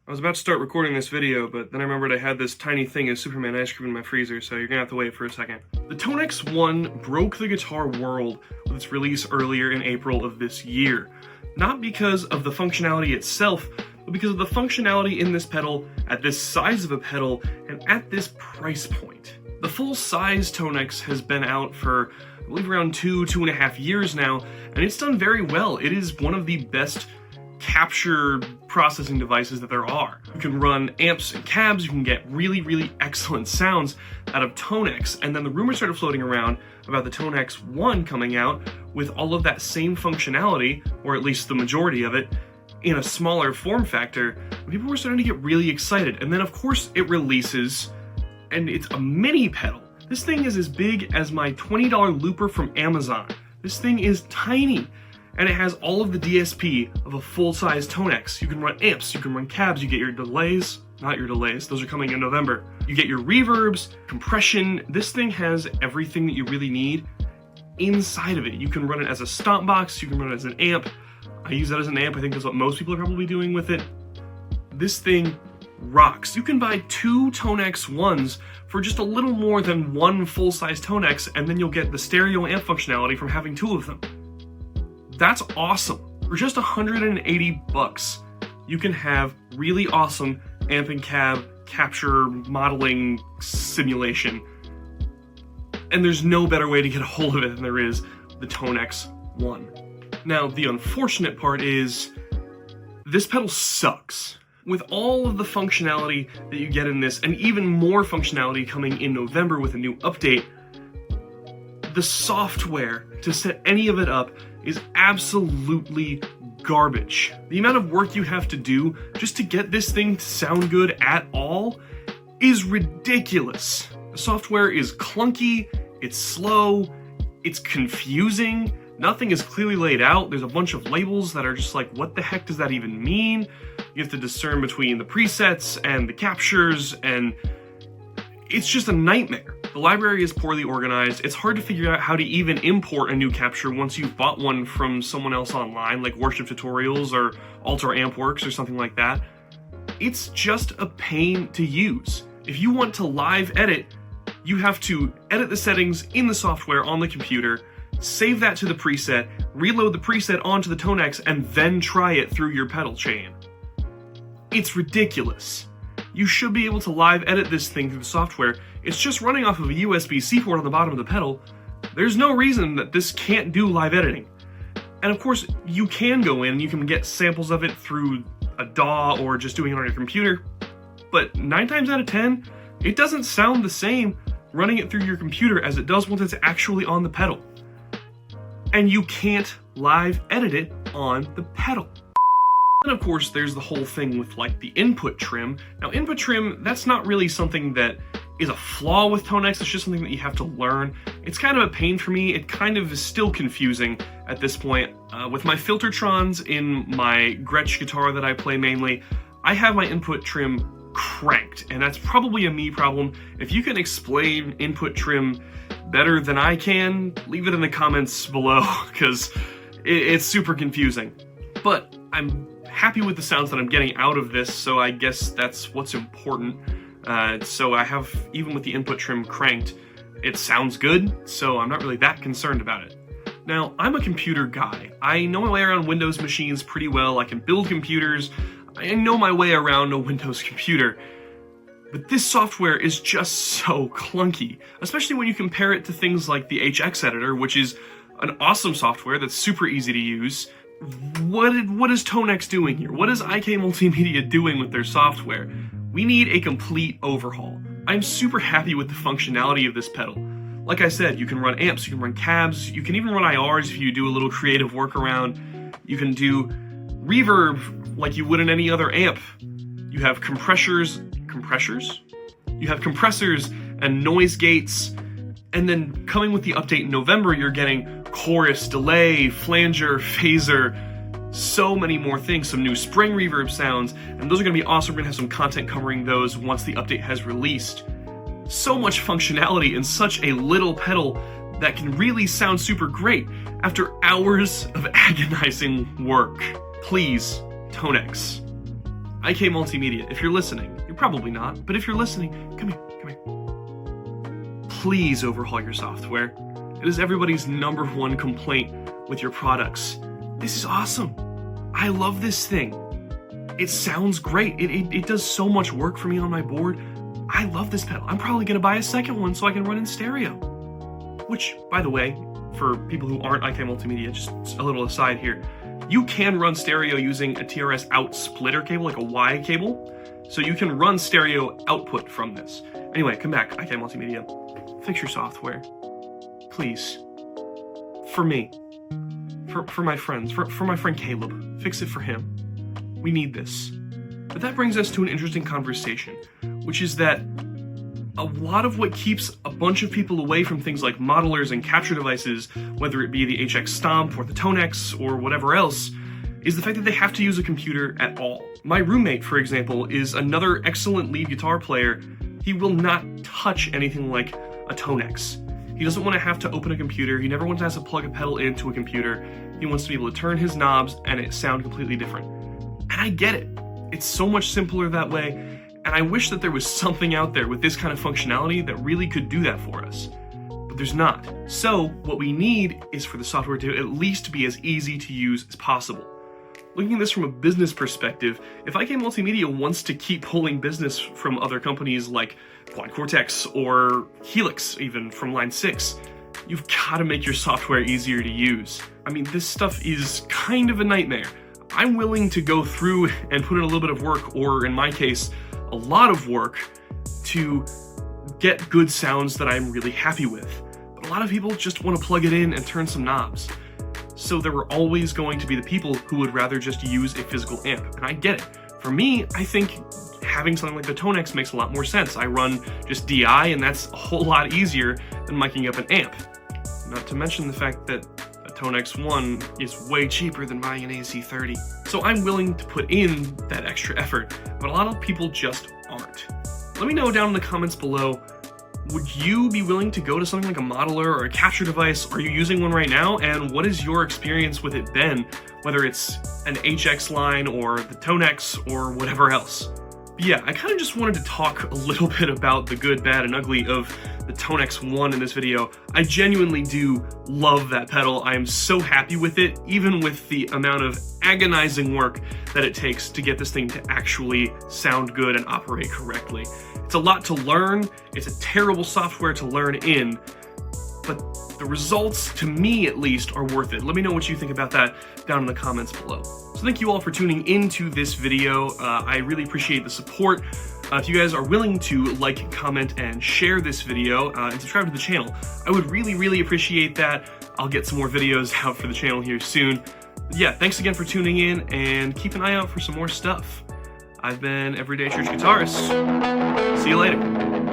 I was about to start recording this video, but then I remembered I had this tiny thing of Superman ice cream in my freezer, so you're gonna have to wait for a second. The ToneX One broke the guitar world with its release earlier in April of this year. Not because of the functionality itself, but because of the functionality in this pedal, at this size of a pedal, and at this price point. The full-size ToneX has been out for, I believe, around 2.5 years now, and it's done very well. It is one of the best capture processing devices that there are. You can run amps and cabs, you can get really excellent sounds out of ToneX, and then the rumors started floating around about the ToneX One coming out with all of that same functionality, or at least the majority of it, in a smaller form factor, and people were starting to get really excited. And then of course it releases, and it's a mini pedal. This thing is as big as my $20 looper from Amazon. This thing is tiny. And it has all of the DSP of a full-size ToneX. You can run amps, you can run cabs, you get your delays, not your delays, those are coming in November. You get your reverbs, compression. This thing has everything that you really need inside of it. You can run it as a stomp box, you can run it as an amp. I use that as an amp, I think that's what most people are probably doing with it. This thing rocks. You can buy 2 ToneX Ones for just a little more than one full-size ToneX, and then you'll get the stereo amp functionality from having 2 of them. That's awesome. For just 180 bucks, you can have really awesome amp and cab capture modeling simulation. And there's no better way to get a hold of it than there is the ToneX One. Now, the unfortunate part is this pedal sucks. With all of the functionality that you get in this, and even more functionality coming in November with a new update, the software to set any of it up is absolutely garbage. The amount of work you have to do just to get this thing to sound good at all is ridiculous. The software is clunky, it's slow, it's confusing, nothing is clearly laid out. There's a bunch of labels that are just like, what the heck does that even mean? You have to discern between the presets and the captures, and it's just a nightmare. The library is poorly organized. It's hard to figure out how to even import a new capture once you've bought one from someone else online, like Worship Tutorials or Alter Ampworks or something like that. It's just a pain to use. If you want to live edit, you have to edit the settings in the software on the computer, save that to the preset, reload the preset onto the ToneX, and then try it through your pedal chain. It's ridiculous. You should be able to live edit this thing through the software. It's just running off of a USB-C port on the bottom of the pedal. There's no reason that this can't do live editing. And of course, you can go in and you can get samples of it through a DAW or just doing it on your computer. But 9 times out of 10, it doesn't sound the same running it through your computer as it does once it's actually on the pedal. And you can't live edit it on the pedal. And of course, there's the whole thing with like the input trim. Now, input trim, that's not really something that is a flaw with ToneX, it's just something that you have to learn. It's kind of a pain for me. It kind of is still confusing at this point. With my Filtertrons in my Gretsch guitar that I play mainly, I have my input trim cranked, and that's probably a me problem. If you can explain input trim better than I can, leave it in the comments below, because it's super confusing. But I'm happy with the sounds that I'm getting out of this, so I guess that's what's important. So I have, even with the input trim cranked, it sounds good, so I'm not really that concerned about it. Now, I'm a computer guy. I know my way around Windows machines pretty well. I can build computers. I know my way around a Windows computer. But this software is just so clunky, especially when you compare it to things like the HX editor, which is an awesome software that's super easy to use. What is ToneX doing here? What is IK Multimedia doing with their software? We need a complete overhaul. I'm super happy with the functionality of this pedal. Like I said, you can run amps, you can run cabs, you can even run IRs if you do a little creative workaround. You can do reverb like you would in any other amp. You have compressors? You have compressors and noise gates, and then coming with the update in November, you're getting chorus, delay, flanger, phaser, so many more things, some new spring reverb sounds, and those are going to be awesome. We're going to have some content covering those once the update has released. So much functionality in such a little pedal that can really sound super great after hours of agonizing work. Please, ToneX, IK Multimedia, if you're listening, you're probably not, but if you're listening, come here. Please overhaul your software. It is everybody's #1 complaint with your products. This is awesome. I love this thing. It sounds great. It does so much work for me on my board. I love this pedal. I'm probably gonna buy a second one so I can run in stereo. Which, by the way, for people who aren't IK Multimedia, just a little aside here, you can run stereo using a TRS out splitter cable, like a Y cable. So you can run stereo output from this. Anyway, come back, IK Multimedia. Fix your software. Please. For me. For my friends. For my friend Caleb. Fix it for him. We need this. But that brings us to an interesting conversation, which is that a lot of what keeps a bunch of people away from things like modelers and capture devices, whether it be the HX Stomp or the ToneX or whatever else, is the fact that they have to use a computer at all. My roommate, for example, is another excellent lead guitar player. He will not touch anything like a ToneX. He doesn't want to have to open a computer. He never wants to have to plug a pedal into a computer. He wants to be able to turn his knobs and it sound completely different. And I get it. It's so much simpler that way, and I wish that there was something out there with this kind of functionality that really could do that for us. But there's not. So what we need is for the software to at least be as easy to use as possible. Looking at this from a business perspective, if IK Multimedia wants to keep pulling business from other companies like Quad Cortex or Helix, even from Line 6, you've got to make your software easier to use. I mean, this stuff is kind of a nightmare. I'm willing to go through and put in a little bit of work, or in my case, a lot of work, to get good sounds that I'm really happy with. But a lot of people just want to plug it in and turn some knobs. So there are always going to be the people who would rather just use a physical amp, and I get it. For me, I think having something like the ToneX makes a lot more sense. I run just DI, and that's a whole lot easier than miking up an amp. Not to mention the fact that ToneX One is way cheaper than buying an AC30. So I'm willing to put in that extra effort, but a lot of people just aren't. Let me know down in the comments below, would you be willing to go to something like a modeler or a capture device? Are you using one right now? And what is your experience with it been? Whether it's an HX line or the ToneX or whatever else. But yeah, I kind of just wanted to talk a little bit about the good, bad, and ugly of the ToneX One in this video. I genuinely do love that pedal. I am so happy with it, even with the amount of agonizing work that it takes to get this thing to actually sound good and operate correctly. It's a lot to learn. It's a terrible software to learn in, but the results, to me at least, are worth it. Let me know what you think about that down in the comments below. So thank you all for tuning into this video. I really appreciate the support. If you guys are willing to like, comment, and share this video, and subscribe to the channel, I would really appreciate that. I'll get some more videos out for the channel here soon. Yeah, thanks again for tuning in, and keep an eye out for some more stuff. I've been Everyday Church Guitarist. See you later.